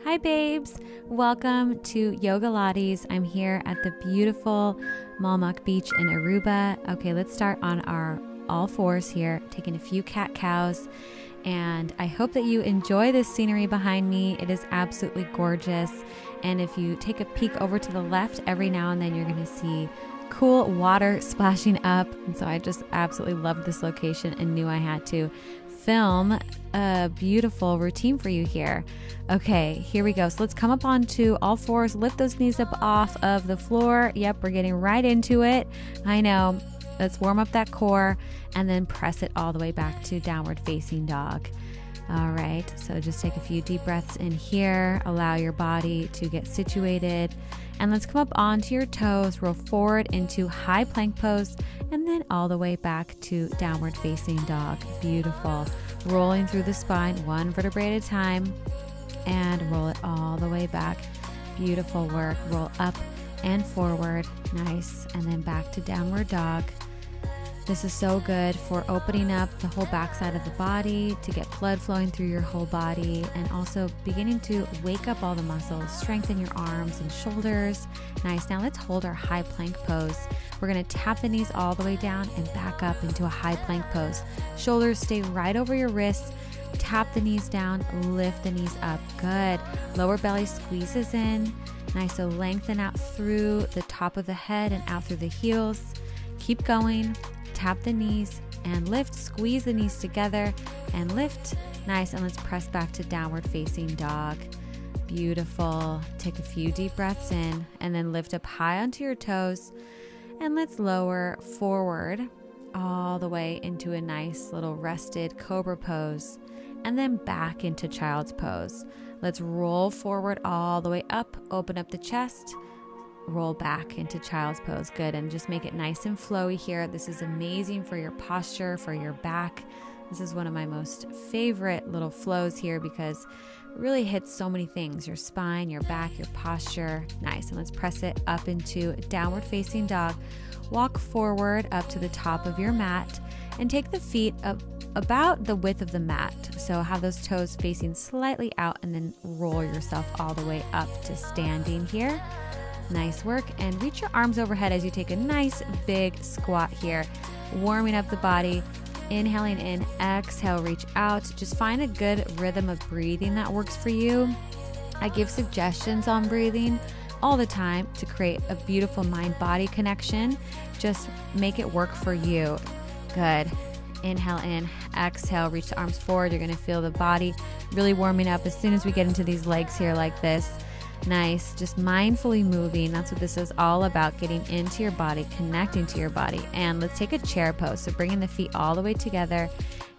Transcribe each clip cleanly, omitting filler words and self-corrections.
Hi babes, welcome to Yoga Lattes. I'm here at the beautiful Malmak Beach in Aruba. Okay, let's start on our all fours here, taking a few cat cows. And I hope that you enjoy this scenery behind me. It is absolutely gorgeous. And if you take a peek over to the left, every now and then you're going to see cool water splashing up. And so I just absolutely loved this location and knew I had to film a beautiful routine for you here. Okay, here we go. So let's come up onto all fours, lift those knees up off of the floor. Yep, we're getting right into it. I know. Let's warm up that core and then press it all the way back to downward facing dog. All right, so just take a few deep breaths in here. Allow your body to get situated. And let's come up onto your toes, roll forward into high plank pose, and then all the way back to downward facing dog. Beautiful. Rolling through the spine, one vertebrae at a time, and roll it all the way back. Beautiful work. Roll up and forward. Nice. And then back to downward dog. This is so good for opening up the whole backside of the body to get blood flowing through your whole body, and also beginning to wake up all the muscles, strengthen your arms and shoulders. Nice. Now let's hold our high plank pose. We're going to tap the knees all the way down and back up into a high plank pose. Shoulders stay right over your wrists. Tap the knees down, lift the knees up. Good. Lower belly squeezes in. Nice. So lengthen out through the top of the head and out through the heels. Keep going. Tap the knees and lift. Squeeze the knees together and lift. Nice. And let's press back to downward facing dog. Beautiful. Take a few deep breaths in and then lift up high onto your toes. And let's lower forward all the way into a nice little rested cobra pose, and then back into child's pose. Let's roll forward all the way up, open up the chest, roll back into child's pose. Good. And just make it nice and flowy here. This is amazing for your posture, for your back. This is one of my most favorite little flows here because it really hits so many things: your spine, your back, your posture. Nice. And let's press it up into downward facing dog. Walk forward up to the top of your mat and take the feet up about the width of the mat. So have those toes facing slightly out, and then roll yourself all the way up to standing here. Nice work. And reach your arms overhead as you take a nice big squat here, warming up the body. Inhaling in, exhale, reach out. Just find a good rhythm of breathing that works for you. I give suggestions on breathing all the time to create a beautiful mind-body connection. Just make it work for you. Good. Inhale in, exhale, reach the arms forward. You're going to feel the body really warming up as soon as we get into these legs here like this. Nice. Just mindfully moving. That's what this is all about, getting into your body, connecting to your body. And let's take a chair pose. So bringing the feet all the way together,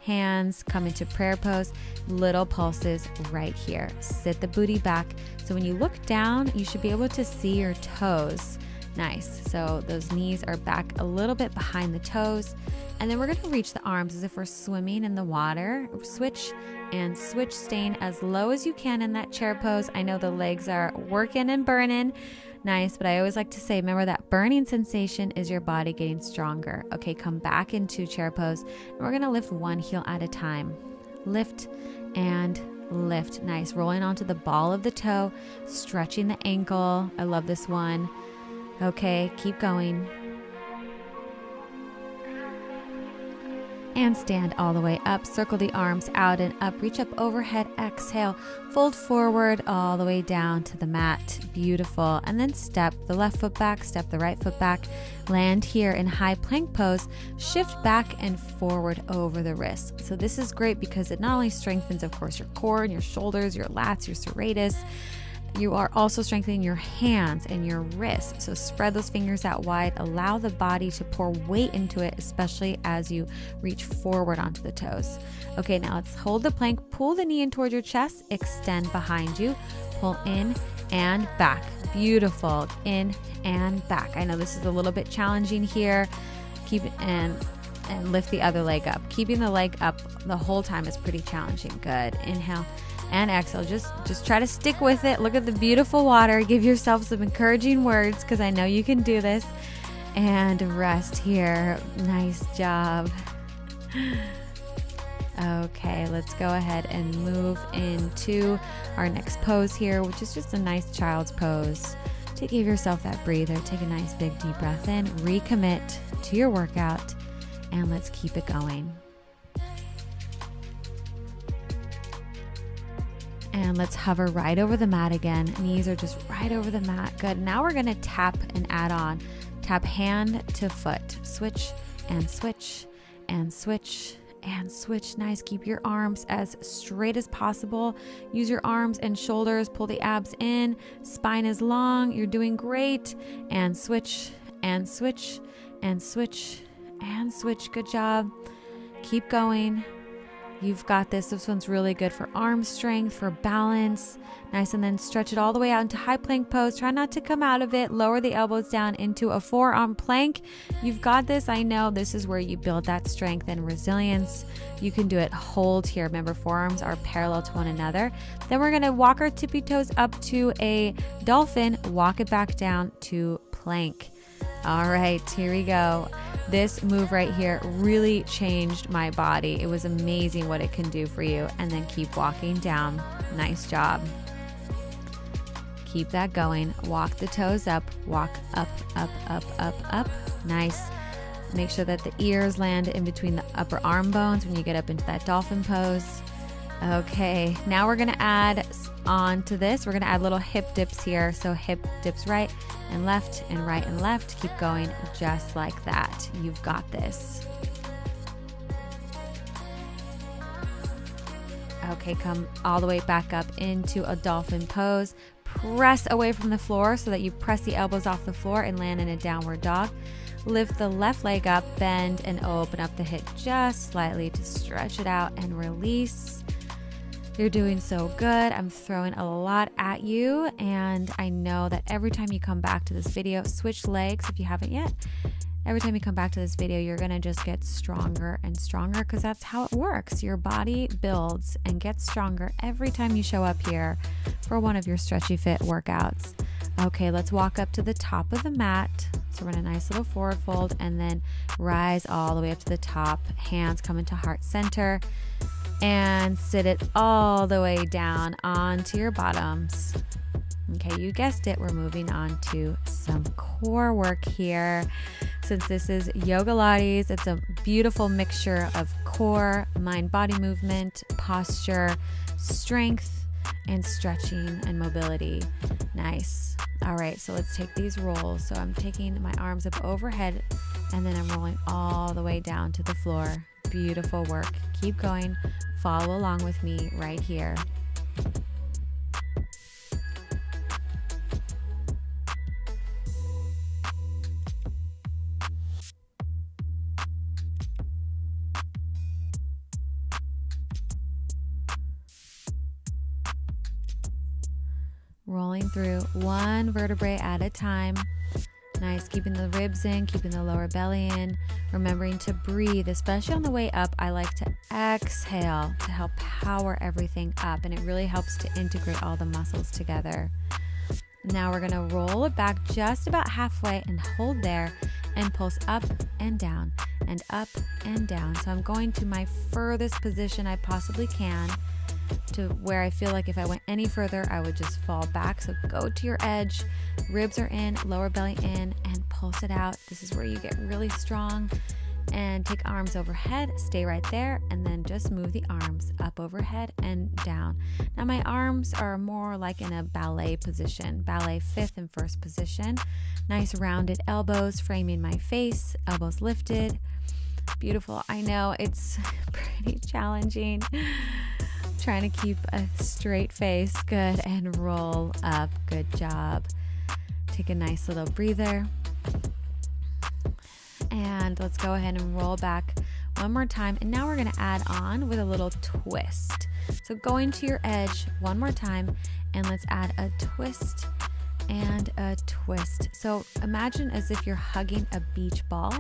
hands come into prayer pose, little pulses right here. Sit the booty back. So when you look down, you should be able to see your toes. Nice. So those knees are back a little bit behind the toes. And then we're going to reach the arms as if we're swimming in the water. Switch and switch, staying as low as you can in that chair pose. I know the legs are working and burning. Nice. But I always like to say, remember that burning sensation is your body getting stronger. Okay, come back into chair pose. And we're going to lift one heel at a time. Lift and lift. Nice. Rolling onto the ball of the toe, stretching the ankle. I love this one. Okay, keep going. And stand all the way up. Circle the arms out and up. Reach up overhead. Exhale. Fold forward all the way down to the mat. Beautiful. And then step the left foot back. Step the right foot back. Land here in high plank pose. Shift back and forward over the wrists. So this is great because it not only strengthens, of course, your core and your shoulders, your lats, your serratus. You are also strengthening your hands and your wrists. So spread those fingers out wide. Allow the body to pour weight into it, especially as you reach forward onto the toes. Okay, now let's hold the plank. Pull the knee in towards your chest. Extend behind you. Pull in and back. Beautiful. In and back. I know this is a little bit challenging here. Keep it and lift the other leg up. Keeping the leg up the whole time is pretty challenging. Good. Inhale and exhale. Just try to stick with it. Look at the beautiful water. Give yourself some encouraging words because I know you can do this. And rest here. Nice job. Okay, let's go ahead and move into our next pose here, which is just a nice child's pose. To give yourself that breather, take a nice big deep breath in, recommit to your workout, and let's keep it going. And let's hover right over the mat again. Knees are just right over the mat. Good. Now we're going to tap and add on. Tap hand to foot. Switch and switch and switch and switch. Nice. Keep your arms as straight as possible. Use your arms and shoulders. Pull the abs in. Spine is long. You're doing great. And switch and switch and switch and switch. Good job. Keep going. You've got this. This one's really good for arm strength, for balance. Nice. And then stretch it all the way out into high plank pose. Try not to come out of it. Lower the elbows down into a forearm plank. You've got this. I know this is where you build that strength and resilience. You can do it. Hold here. Remember, forearms are parallel to one another. Then we're going to walk our tippy toes up to a dolphin. Walk it back down to plank. All right, here we go. This move right here really changed my body. It was amazing what it can do for you. And then keep walking down. Nice job. Keep that going. Walk the toes up. Walk up, up, up, up, up. Nice. Make sure that the ears land in between the upper arm bones when you get up into that dolphin pose. Okay, now we're going to add on to this. We're going to add little hip dips here. So hip dips right and right and left. Keep going just like that. You've got this. Okay, come all the way back up into a dolphin pose. Press away from the floor so that you press the elbows off the floor and land in a downward dog. Lift the left leg up, bend and open up the hip just slightly to stretch it out and release. You're doing so good. I'm throwing a lot at you, and I know that every time you come back to this video, switch legs if you haven't yet. Every time you come back to this video, you're going to just get stronger and stronger because that's how it works. Your body builds and gets stronger every time you show up here for one of your Stretchy Fit workouts. Okay, let's walk up to the top of the mat. So we're in a nice little forward fold and then rise all the way up to the top. Hands come into heart center and sit it all the way down onto your bottoms. Okay, you guessed it. We're moving on to some core work here. Since this is Yoga Lattes, it's a beautiful mixture of core, mind-body movement, posture, strength, and stretching and mobility. Nice. All right, so let's take these rolls. So I'm taking my arms up overhead and then I'm rolling all the way down to the floor. Beautiful work. Keep going. Follow along with me right here. Rolling through one vertebrae at a time. Nice, keeping the ribs in, keeping the lower belly in, remembering to breathe, especially on the way up. I like to exhale to help power everything up, and it really helps to integrate all the muscles together. Now we're gonna roll it back just about halfway and hold there and pulse up and down and up and down. So I'm going to my furthest position I possibly can, to where I feel like if I went any further, I would just fall back. So go to your edge, ribs are in, lower belly in, and pulse it out. This is where you get really strong. And take arms overhead, stay right there, and then just move the arms up overhead and down. Now my arms are more like in a ballet position, ballet fifth and first position. Nice rounded elbows framing my face, elbows lifted. Beautiful. I know it's pretty challenging. Trying to keep a straight face. Good. And roll up. Good job. Take a nice little breather. And let's go ahead and roll back one more time. And now we're going to add on with a little twist. So going to your edge one more time, and let's add a twist and a twist. So imagine as if you're hugging a beach ball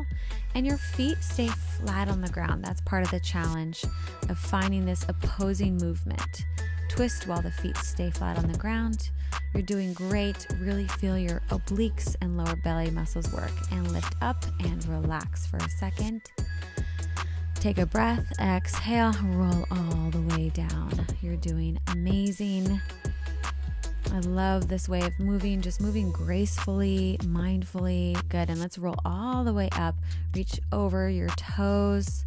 and your feet stay flat on the ground. That's part of the challenge of finding this opposing movement. Twist while the feet stay flat on the ground. You're doing great. Really feel your obliques and lower belly muscles work, and lift up and relax for a second. Take a breath, exhale, roll all the way down. You're doing amazing. I love this way of moving, just moving gracefully, mindfully. Good. And let's roll all the way up. Reach over your toes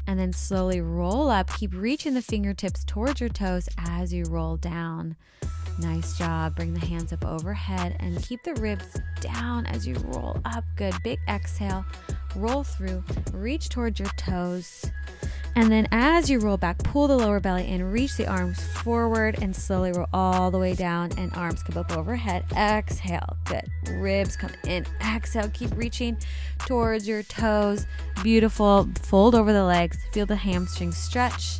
and then slowly roll up. Keep reaching the fingertips towards your toes as you roll down. Nice job. Bring the hands up overhead and keep the ribs down as you roll up. Good. Big exhale. Roll through. Reach towards your toes. And then as you roll back, pull the lower belly in, reach the arms forward and slowly roll all the way down and arms come up overhead. Exhale. Good. Ribs come in. Exhale. Keep reaching towards your toes. Beautiful. Fold over the legs. Feel the hamstrings stretch.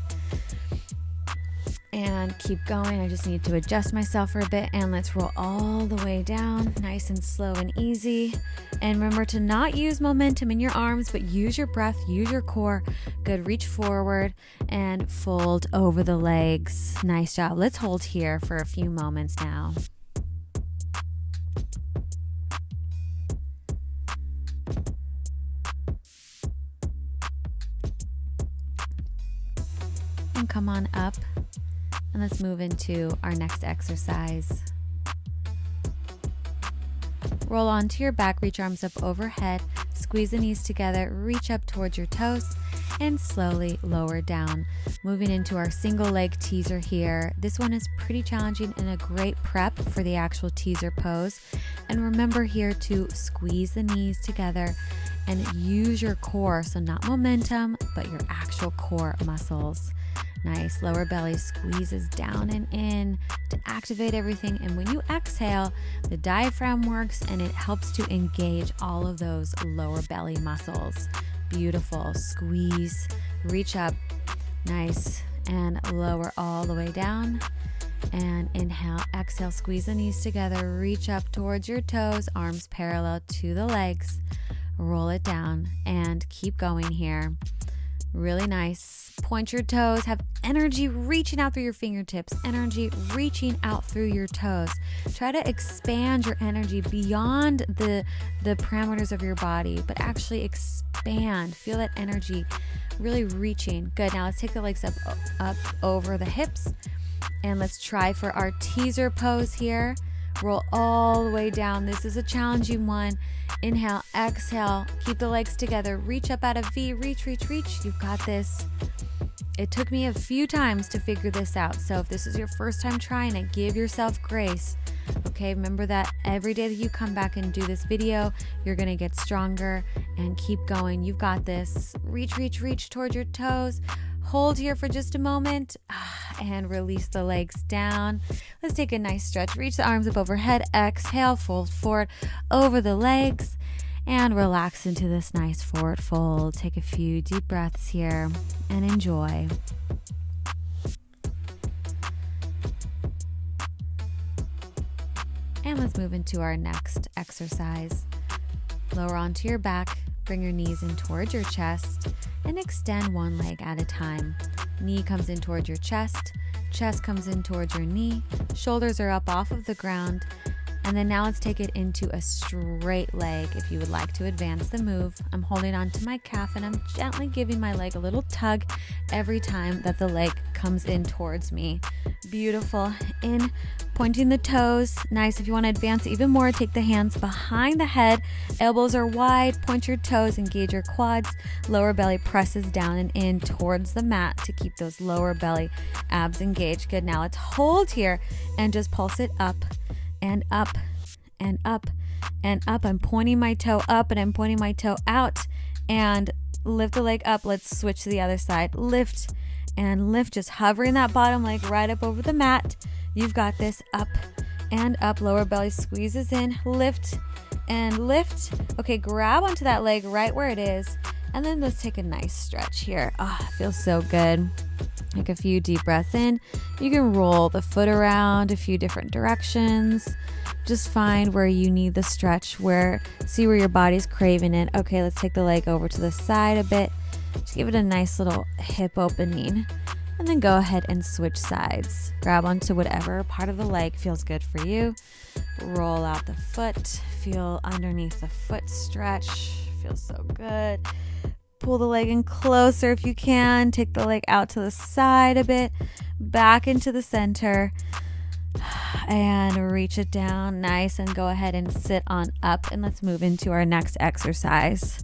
And keep going. I just need to adjust myself for a bit. And let's roll all the way down. Nice and slow and easy. And remember to not use momentum in your arms, but use your breath, use your core. Good. Reach forward and fold over the legs. Nice job. Let's hold here for a few moments now. And come on up. And let's move into our next exercise. Roll onto your back, reach arms up overhead, squeeze the knees together, reach up towards your toes, and slowly lower down. Moving into our single leg teaser here. This one is pretty challenging and a great prep for the actual teaser pose. And remember here to squeeze the knees together and use your core. So not momentum, but your actual core muscles. Nice. Lower belly squeezes down and in to activate everything. And when you exhale, the diaphragm works and it helps to engage all of those lower belly muscles. Beautiful. Squeeze, reach up. Nice. And lower all the way down. And inhale, exhale, squeeze the knees together, reach up towards your toes, arms parallel to the legs. Roll it down and keep going here. Really nice. Point your toes. Have energy reaching out through your fingertips. Energy reaching out through your toes. Try to expand your energy beyond the parameters of your body, but actually expand. Feel that energy really reaching. Good. Now let's take the legs up over the hips. And let's try for our teaser pose here. Roll all the way down. This is a challenging one. Inhale, exhale, keep the legs together. Reach up out of V, reach, reach, reach. You've got this. It took me a few times to figure this out. So if this is your first time trying it, give yourself grace. Okay, remember that every day that you come back and do this video, you're gonna get stronger and keep going. You've got this. Reach, reach, reach towards your toes. Hold here for just a moment and release the legs down. Let's take a nice stretch. Reach the arms up overhead. Exhale, fold forward over the legs and relax into this nice forward fold. Take a few deep breaths here and enjoy. And let's move into our next exercise. Lower onto your back. Bring your knees in towards your chest and extend one leg at a time. Knee comes in towards your chest comes in towards your knee, shoulders are up off of the ground, and then now let's take it into a straight leg. If you would like to advance the move, I'm holding on to my calf and I'm gently giving my leg a little tug every time that the leg comes in towards me. Beautiful. In, pointing the toes. Nice. If you want to advance even more, take the hands behind the head. Elbows are wide. Point your toes. Engage your quads. Lower belly presses down and in towards the mat to keep those lower belly abs engaged. Good. Now let's hold here and just pulse it up and up and up and up. I'm pointing my toe up and I'm pointing my toe out and lift the leg up. Let's switch to the other side. Lift and lift, just hovering that bottom leg right up over the mat. You've got this. Up and up. Lower belly squeezes in. Lift and lift. Okay, grab onto that leg right where it is. And then let's take a nice stretch here. Oh, it feels so good. Take a few deep breaths in. You can roll the foot around a few different directions. Just find where you need the stretch, see where your body's craving it. Okay, let's take the leg over to the side a bit. Just give it a nice little hip opening. And then go ahead and switch sides. Grab onto whatever part of the leg feels good for you. Roll out the foot. Feel underneath the foot stretch. Feels so good. pull the leg in closer if you can. Take the leg out to the side a bit, back into the center, and reach it down. Nice. And go ahead and sit on up, and let's move into our next exercise.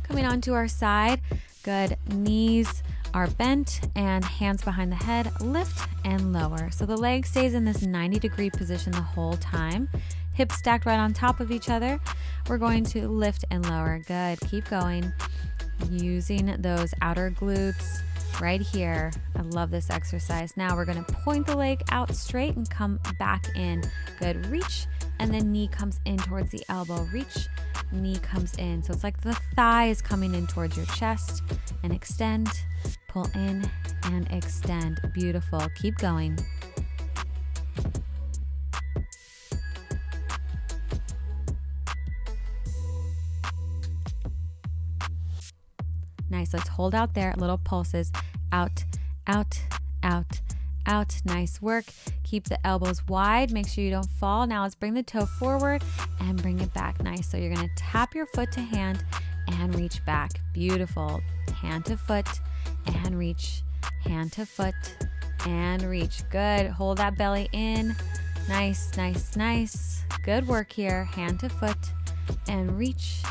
Coming onto our side. Good. Knees are bent and hands behind the head. Lift and lower. So the leg stays in this 90-degree position the whole time. Hips stacked right on top of each other. We're going to lift and lower. Good. Keep going. Using those outer glutes right here. I love this exercise. Now we're going to point the leg out straight and come back in. Good. Reach, and then knee comes in towards the elbow. Reach, knee comes in. So it's like the thigh is coming in towards your chest, and extend, pull in and extend. Beautiful. Keep going. Nice. Let's hold out there. Little pulses. Out, out, out, out. Nice work. Keep the elbows wide. Make sure you don't fall. Now let's bring the toe forward and bring it back. Nice. So you're going to tap your foot to hand and reach back. Beautiful. Hand to foot and reach. Hand to foot and reach. Good. Hold that belly in. Nice, nice, nice. Good work here. Hand to foot and reach.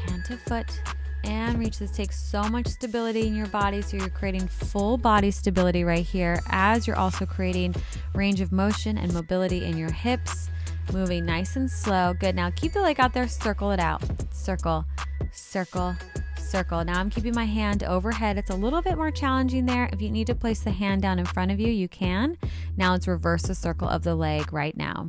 Hand to foot and reach. This takes so much stability in your body, so you're creating full body stability right here, as you're also creating range of motion and mobility in your hips. Moving nice and slow. Good. Now keep the leg out there. Circle it out. Circle, circle, circle. Now I'm keeping my hand overhead. It's a little bit more challenging there. If you need to place the hand down in front of you, you can. Now let's reverse the circle of the leg right now.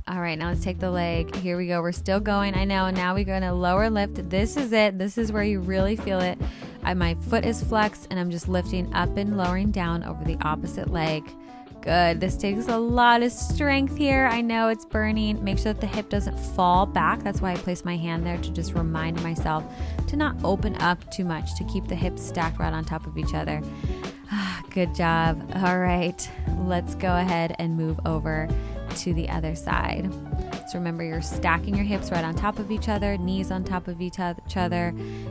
All right, now let's take the leg. Here we go. We're still going. I know. Now we're going to lower lift. This is it. This is where you really feel it. My foot is flexed, and I'm just lifting up and lowering down over the opposite leg. Good. This takes a lot of strength here. I know it's burning. Make sure that the hip doesn't fall back. That's why I place my hand there, to just remind myself to not open up too much, to keep the hips stacked right on top of each other. Good job. All right, let's go ahead and move over to the other side. So remember, you're stacking your hips right on top of each other, knees on top of each other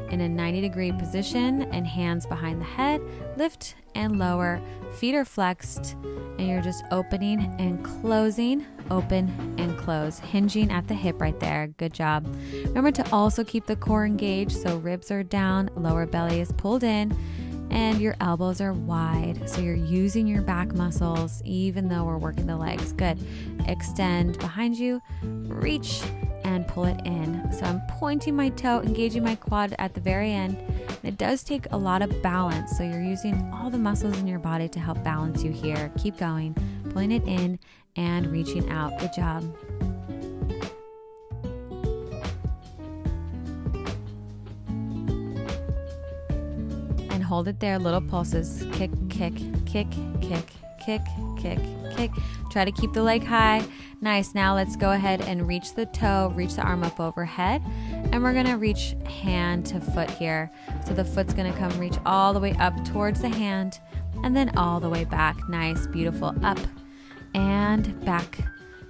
in a 90-degree position, and hands behind the head. Lift and lower. Feet are flexed, and you're just opening and closing, open and close, hinging at the hip right there. Good job. Remember to also keep the core engaged, so ribs are down, lower belly is pulled in, and your elbows are wide. So you're using your back muscles even though we're working the legs. Good. Extend behind you, reach, and pull it in. So I'm pointing my toe, engaging my quad at the very end. It does take a lot of balance. So you're using all the muscles in your body to help balance you here. Keep going, pulling it in and reaching out. Good job. Hold it there. Little pulses. Kick, kick, kick, kick, kick, kick, kick. Try to keep the leg high. Nice. Now let's go ahead and reach the toe, reach the arm up overhead, and we're going to reach hand to foot here. So the foot's going to come reach all the way up towards the hand, and then all the way back. Nice. Beautiful. Up and back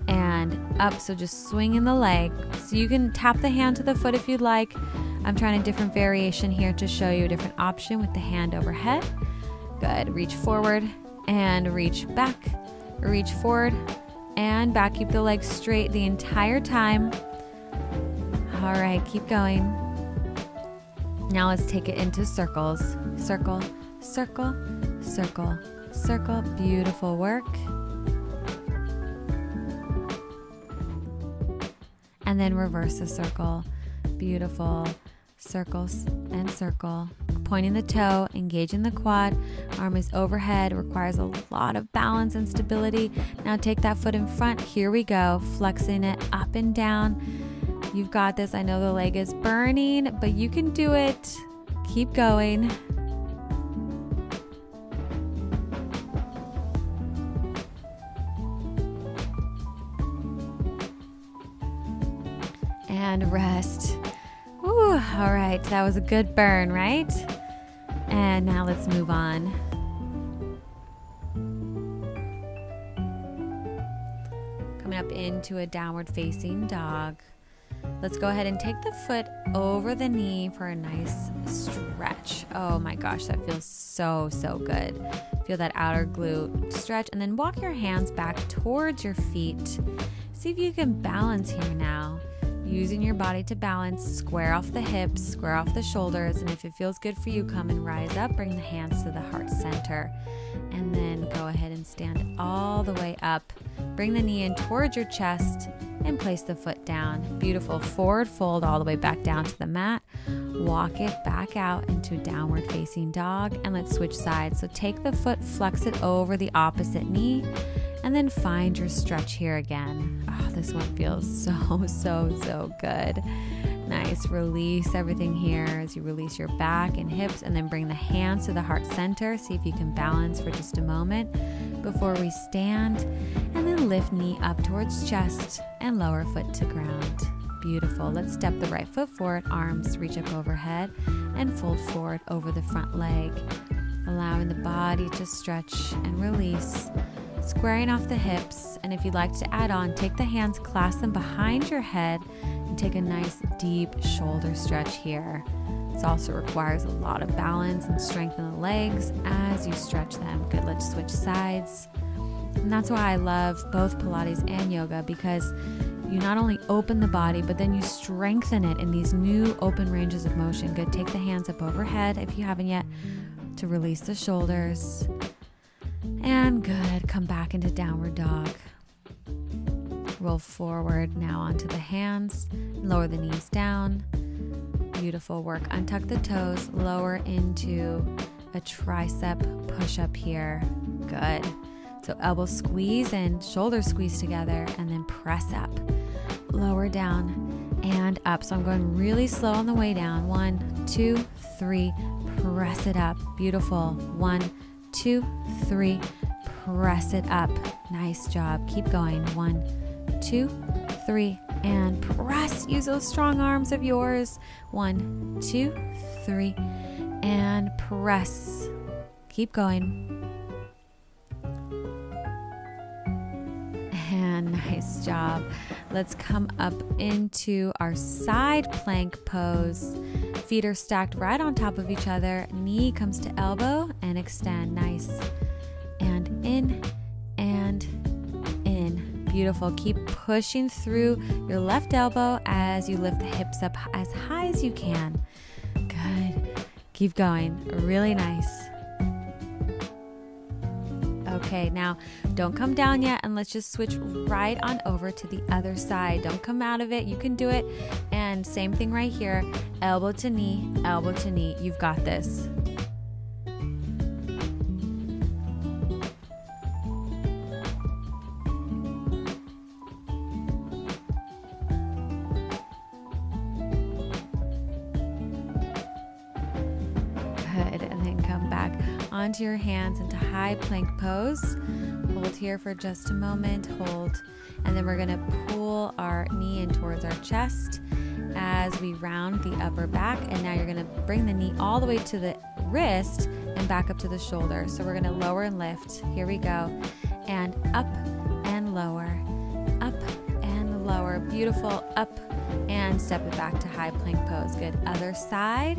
and up. So just swinging the leg. So you can tap the hand to the foot if you'd like. I'm trying a different variation here to show you a different option with the hand overhead. Good. Reach forward and reach back. Reach forward and back. Keep the legs straight the entire time. All right, keep going. Now let's take it into circles. Circle, circle, circle, circle. Beautiful work. And then reverse the circle. Beautiful. Circles and circle. Pointing the toe, engaging the quad. Arm is overhead. Requires a lot of balance and stability. Now take that foot in front. Here we go. Flexing it up and down. You've got this. I know the leg is burning, but you can do it. Keep going. And rest. Ooh, All right, that was a good burn, right? And now let's move on. Coming up into a downward facing dog. Let's go ahead and take the foot over the knee for a nice stretch. Oh my gosh, that feels so, so good. Feel that outer glute stretch, and then walk your hands back towards your feet. See if you can balance here now. Using your body to balance, square off the hips, square off the shoulders, and if it feels good for you, come and rise up, bring the hands to the heart center, and then go ahead and stand all the way up. Bring the knee in towards your chest and place the foot down. Beautiful. Forward fold all the way back down to the mat. Walk it back out into downward facing dog, and let's switch sides. So take the foot, flex it over the opposite knee, and then find your stretch here again. Oh, this one feels so, so, so good. Nice. Release everything here as you release your back and hips, and then bring the hands to the heart center. See if you can balance for just a moment before we stand, and then lift knee up towards chest and lower foot to ground. Beautiful. Let's step the right foot forward, arms reach up overhead, and fold forward over the front leg, allowing the body to stretch and release. Squaring off the hips, and if you'd like to add on, take the hands, clasp them behind your head, and take a nice deep shoulder stretch here. This also requires a lot of balance and strength in the legs as you stretch them. Good, let's switch sides. And that's why I love both Pilates and yoga, because you not only open the body, but then you strengthen it in these new open ranges of motion. Good, take the hands up overhead if you haven't yet to release the shoulders. And good, come back into downward dog. Roll forward now onto the hands, lower the knees down. Beautiful work. Untuck the toes, lower into a tricep push-up here. Good. So elbow squeeze and shoulder squeeze together, and then press up. Lower down and up. So I'm going really slow on the way down. 1, 2, 3, press it up. Beautiful. 1, 2, 3, press it up. Nice job. Keep going. 1, 2, 3, and press. Use those strong arms of yours. 1, 2, 3, and press. Keep going. And nice job. Let's come up into our side plank pose. Feet are stacked right on top of each other. Knee comes to elbow and extend. Nice. And in and in. Beautiful. Keep pushing through your left elbow as you lift the hips up as high as you can. Good. Keep going. Really nice. Okay, now don't come down yet, and let's just switch right on over to the other side. Don't come out of it. You can do it. And same thing right here. Elbow to knee, elbow to knee. You've got this. Good, and then come back onto your hands into high plank pose. Hold here for just a moment, hold, and then we're gonna pull our knee in towards our chest as we round the upper back, and now you're gonna bring the knee all the way to the wrist and back up to the shoulder. So we're gonna lower and lift. Here we go. And up and lower, up and lower. Beautiful. Up and step it back to high plank pose. Good. Other side.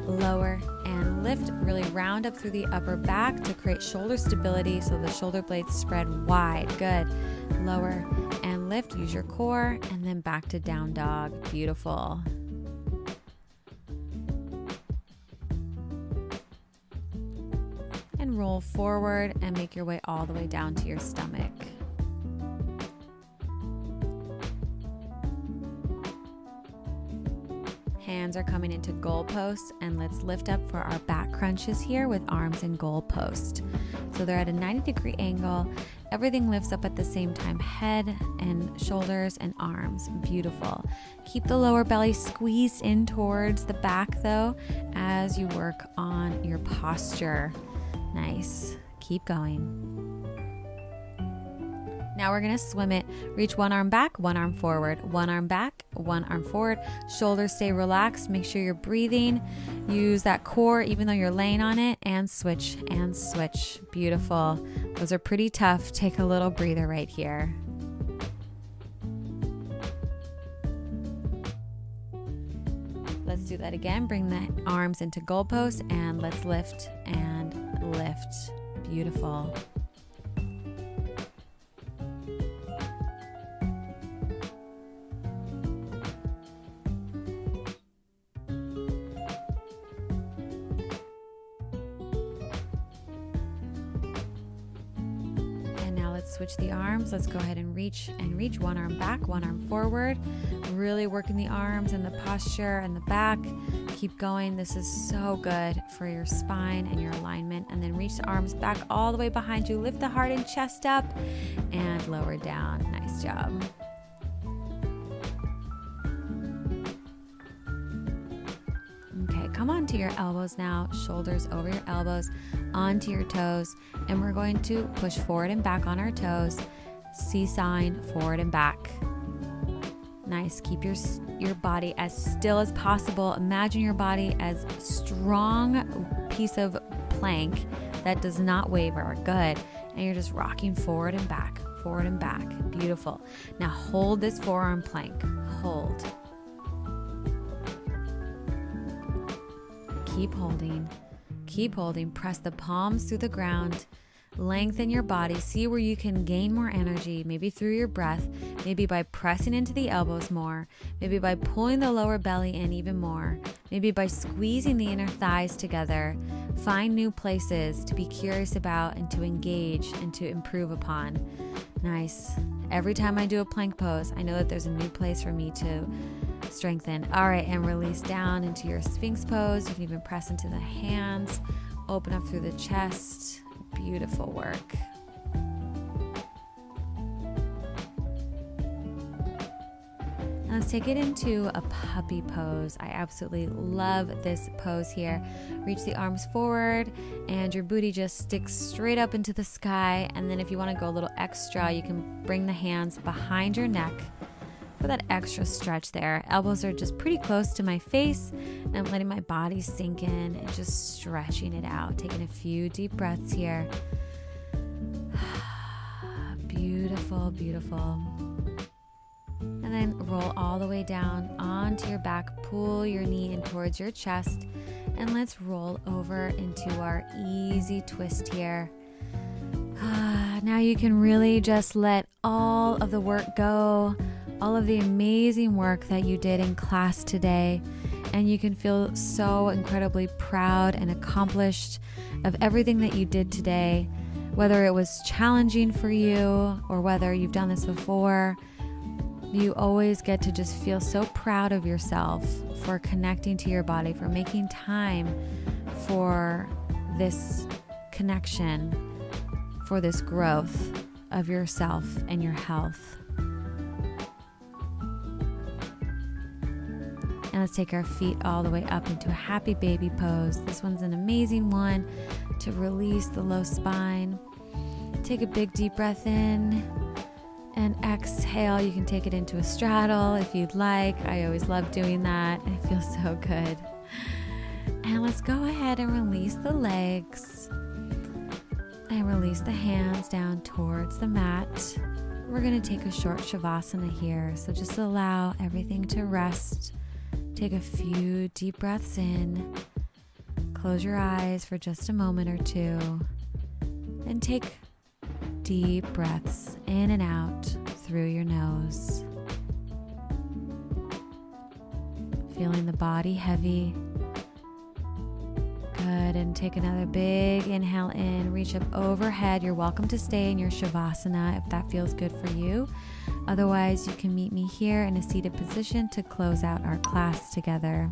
Lower and lift. Really round up through the upper back to create shoulder stability so the shoulder blades spread wide. Good. Lower and lift. Use your core, and then back to down dog. Beautiful. And roll forward and make your way all the way down to your stomach. Hands are coming into goal posts, and let's lift up for our back crunches here with arms in goal post. So they're at a 90-degree angle. Everything lifts up at the same time, head and shoulders and arms. Beautiful. Keep the lower belly squeezed in towards the back though as you work on your posture. Nice. Keep going. Now we're gonna swim it. Reach one arm back, one arm forward, one arm back, one arm forward. Shoulders stay relaxed. Make sure you're breathing. Use that core even though you're laying on it, and switch and switch. Beautiful. Those are pretty tough. Take a little breather right here. Let's do that again. Bring the arms into goalpost and let's lift and lift. Beautiful. Switch the arms. Let's go ahead and reach one arm back, one arm forward. Really working the arms and the posture and the back. Keep going. This is so good for your spine and your alignment. And then reach the arms back all the way behind you. Lift the heart and chest up and lower down. Nice job. Okay, come onto your elbows now. Shoulders over your elbows, onto your toes. And we're going to push forward and back on our toes. Seesawing forward and back. Nice. Keep your body as still as possible. Imagine your body as a strong piece of plank that does not waver. Good. And you're just rocking forward and back, forward and back. Beautiful. Now hold this forearm plank. Hold. Keep holding. Keep holding. Press the palms through the ground. Lengthen your body. See where you can gain more energy, maybe through your breath, maybe by pressing into the elbows more, maybe by pulling the lower belly in even more, maybe by squeezing the inner thighs together. Find new places to be curious about and to engage and to improve upon. Nice. Every time I do a plank pose, I know that there's a new place for me to strengthen. All right, and release down into your Sphinx pose. You can even press into the hands, open up through the chest. Beautiful work. Now let's take it into a puppy pose. I absolutely love this pose here. Reach the arms forward and your booty just sticks straight up into the sky. And then if you want to go a little extra, you can bring the hands behind your neck for that extra stretch there. Elbows are just pretty close to my face, and I'm letting my body sink in and just stretching it out. Taking a few deep breaths here. Beautiful, beautiful. And then roll all the way down onto your back. Pull your knee in towards your chest, and let's roll over into our easy twist here. Now you can really just let all of the work go, all of the amazing work that you did in class today, and you can feel so incredibly proud and accomplished of everything that you did today, whether it was challenging for you or whether you've done this before. You always get to just feel so proud of yourself for connecting to your body, for making time for this connection, for this growth of yourself and your health. And let's take our feet all the way up into a happy baby pose. This one's an amazing one to release the low spine. Take a big deep breath in and exhale. You can take it into a straddle if you'd like. I always love doing that. It feels so good. And let's go ahead and release the legs and release the hands down towards the mat. We're going to take a short shavasana here. So just allow everything to rest. Take a few deep breaths in. Close your eyes for just a moment or two. And take deep breaths in and out through your nose. Feeling the body heavy. Good. And take another big inhale in. Reach up overhead. You're welcome to stay in your shavasana if that feels good for you. Otherwise, you can meet me here in a seated position to close out our class together.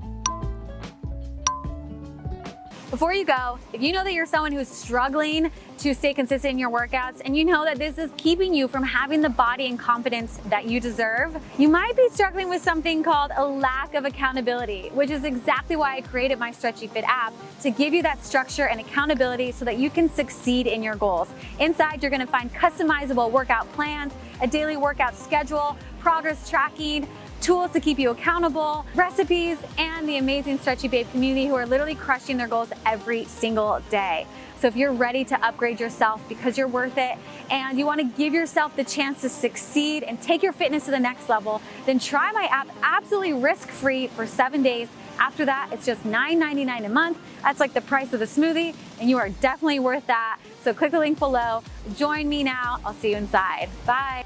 Before you go, if you know that you're someone who's struggling to stay consistent in your workouts and you know that this is keeping you from having the body and confidence that you deserve, you might be struggling with something called a lack of accountability, which is exactly why I created my Stretchy Fit app, to give you that structure and accountability so that you can succeed in your goals. Inside, you're gonna find customizable workout plans, a daily workout schedule, progress tracking, tools to keep you accountable, recipes, and the amazing Stretchy Babe community who are literally crushing their goals every single day. So if you're ready to upgrade yourself because you're worth it and you want to give yourself the chance to succeed and take your fitness to the next level, then try my app absolutely risk-free for 7 days. After that, it's just $9.99 a month. That's like the price of the smoothie, and you are definitely worth that. So click the link below. Join me now. I'll see you inside. Bye.